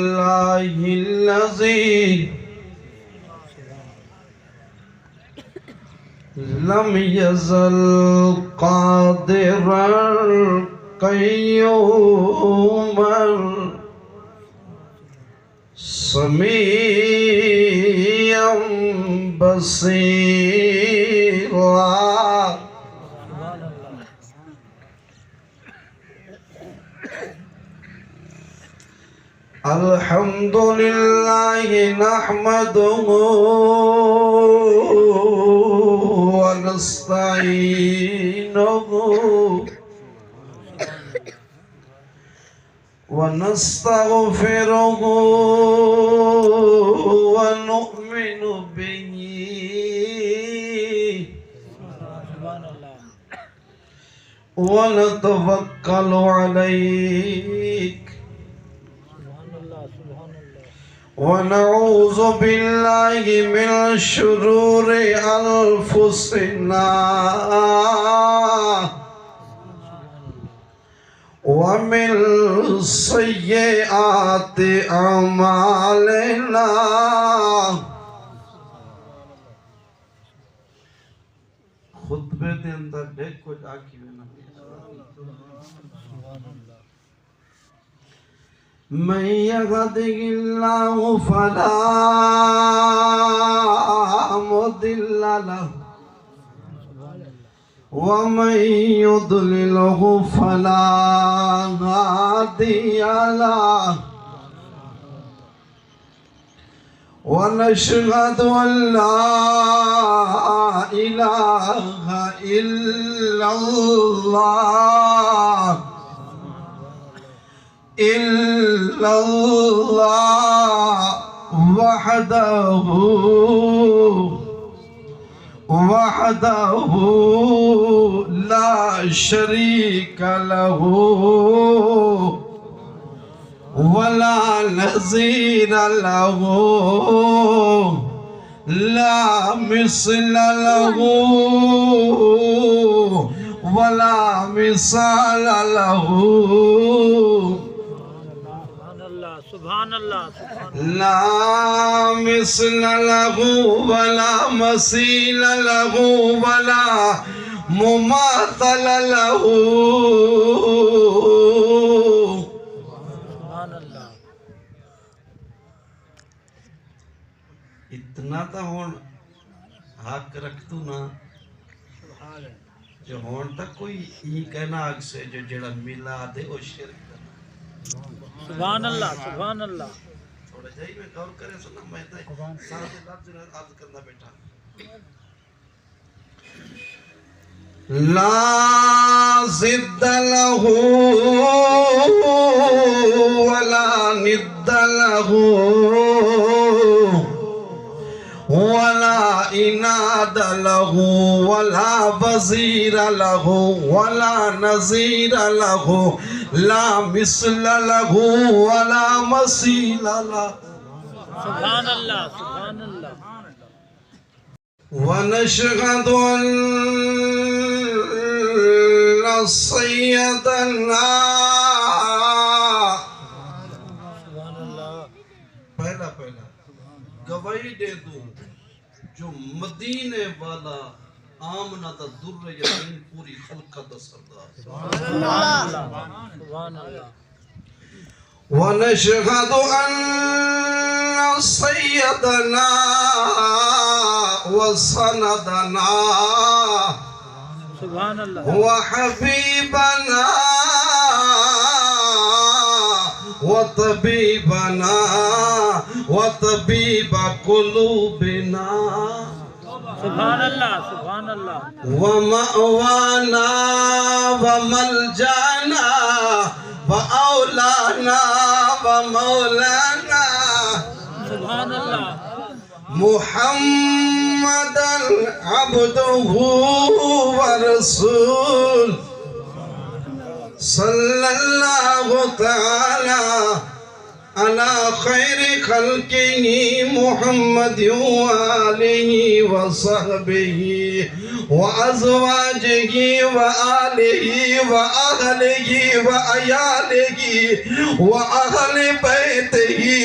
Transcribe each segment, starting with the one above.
الله الذي لم يزل قادرا قيوما سميعا بصيرا الحمد لله نحمده ونستعينه ونستغفره ونؤمن به ونتوكل عليك ونعوذ بالله من شرور أنفسنا ومن سيئات أعمالنا خطبے دے اندر دیکھو جا کی من يهده الله فلا مضل له ومن يضلله فلا هادي له ونشهد أن لا إله إلا الله وحده لا شريك له ولا نظير له لا مثل له ولا مثال له سبحان اللہ لا مثل له ولا مثيل له ولا مماثل له سبحان اللہ اتنا تا ہون حق رکھ تو نا جو ہون تک کوئی ہی کہنا آگ سے جو جڑا ملا دے او شرک سبحان اللہ سبحان اللہ تھوڑا جائی میں غور کرے سنا میں سارے لفظ عرض کرنا بیٹھا لا ضد له ولا ند له ولا إناد له ولا وزير له ولا نظير له لا مثل له ولا مثيل له سبحان اللہ سبحان اللہ ونشهد أن سيدنا پہلا گواہی دے دوں جو مدینے والا آمنہ دا در یقین پوری خلقہ دا سردار سبحان اللہ سبحان اللہ ونشهد أن سيدنا وسندنا سبحان اللہ وحبيبنا وطبيبنا وطبيب قلوبنا سبحان اللہ سبحان اللہ ومأوانا وملجانا وأولانا ومولانا سبحان اللہ محمدا عبده ورسول صلى الله تعالى على خير خلقه محمد وآله وصحبه وأزواجه وآله وأهله وعياله وأهل بيته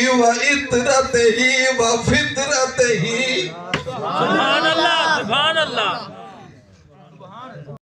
فطرته وفطرته سبحان اللہ سبحان اللہ